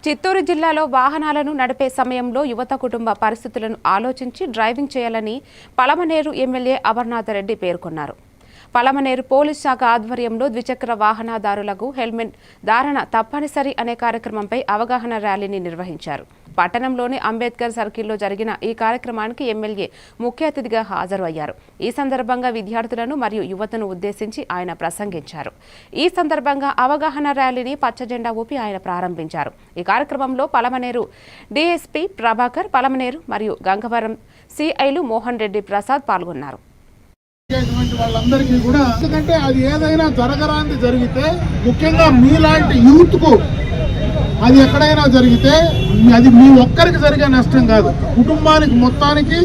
చిత్తూరు జిల్లాలో వాహనాలను నడిపే సమయంలో యువత కుటుంబ పరిస్థితులను ఆలోచించి డ్రైవింగ్ చేయాలని పలమనేరు ఎమ్మెల్యే అమర్నాథ్ రెడ్డి పేర్కొన్నారు. పలమనేరు పోలీస్ శాఖ ఆధ్వర్యంలో ద్విచక్ర వాహనదారులకు హెల్మెట్ ధారణ తప్పనిసరి అనే కార్యక్రమంపై అవగాహన ర్యాలీని నిర్వహించారు. పట్టణంలోని అంబేద్కర్ సర్కిల్లో జరిగిన ఈ కార్యక్రమానికి ఎమ్మెల్యే ముఖ్య అతిథిగా హాజరు అయ్యారు. ఈ సందర్భంగా విద్యార్థులను మరియు యువతను ఉద్దేశించి ఆయన ప్రసంగించారు. ఈ సందర్భంగా అవగాహన ర్యాలీని పచ్చజెండా ఊపి ఆయన ప్రారంభించారు. ఈ కార్యక్రమంలో పలమనేరు డీఎస్పీ ప్రభాకర్, పలమనేరు మరియు గంగవరం సిఐలు మోహన్ రెడ్డి ప్రసాద్ పాల్గొన్నారు. వాళ్ళందరికీ కూడా ఎందుకంటే అది ఏదైనా జరగరాంది జరిగితే, ముఖ్యంగా మీలాంటి యూత్ కు అది ఎక్కడైనా జరిగితే అది మీ ఒక్కరికి జరిగే నష్టం కాదు, కుటుంబానికి మొత్తానికి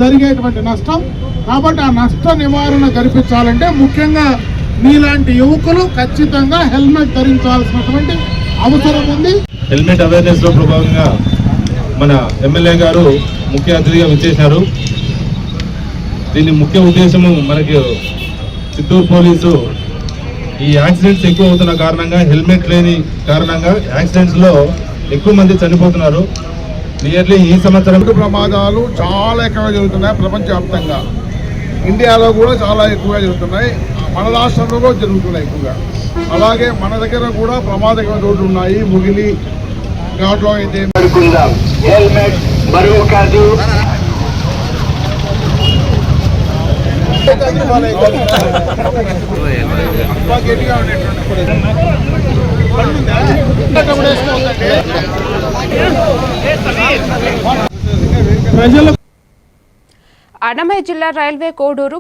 జరిగేటువంటి నష్టం. కాబట్టి ఆ నష్ట నివారణ కల్పించాలంటే ముఖ్యంగా మీలాంటి యువకులు ఖచ్చితంగా హెల్మెట్ ధరించాల్సినటువంటి అవసరం ఉంది. హెల్మెట్ అవేర్నెస్ లో భాగంగా మన ఎమ్మెల్యే గారు ముఖ్య అతిథిగా విచ్చేశారు. దీని ముఖ్య ఉద్దేశము మనకి చిత్తూరు పోలీసు ఈ యాక్సిడెంట్స్ ఎక్కువ అవుతున్న కారణంగా, హెల్మెట్ లేని కారణంగా యాక్సిడెంట్స్ లో ఎక్కువ మంది చనిపోతున్నారు. నియర్లీ ఈ సంవత్సరం ప్రమాదాలు చాలా ఎక్కువగా జరుగుతున్నాయి ప్రపంచవ్యాప్తంగా. ఇండియాలో కూడా చాలా ఎక్కువగా జరుగుతున్నాయి, మన రాష్ట్రంలో కూడా జరుగుతున్నాయి ఎక్కువగా. అలాగే మన దగ్గర కూడా ప్రమాదకరమైన రోడ్లు ఉన్నాయి. ముగిలి ఘాట్లో అయితే హెల్మెట్ బరువు కాదు. అన్నమయ్య జిల్లా రైల్వే కోడూరు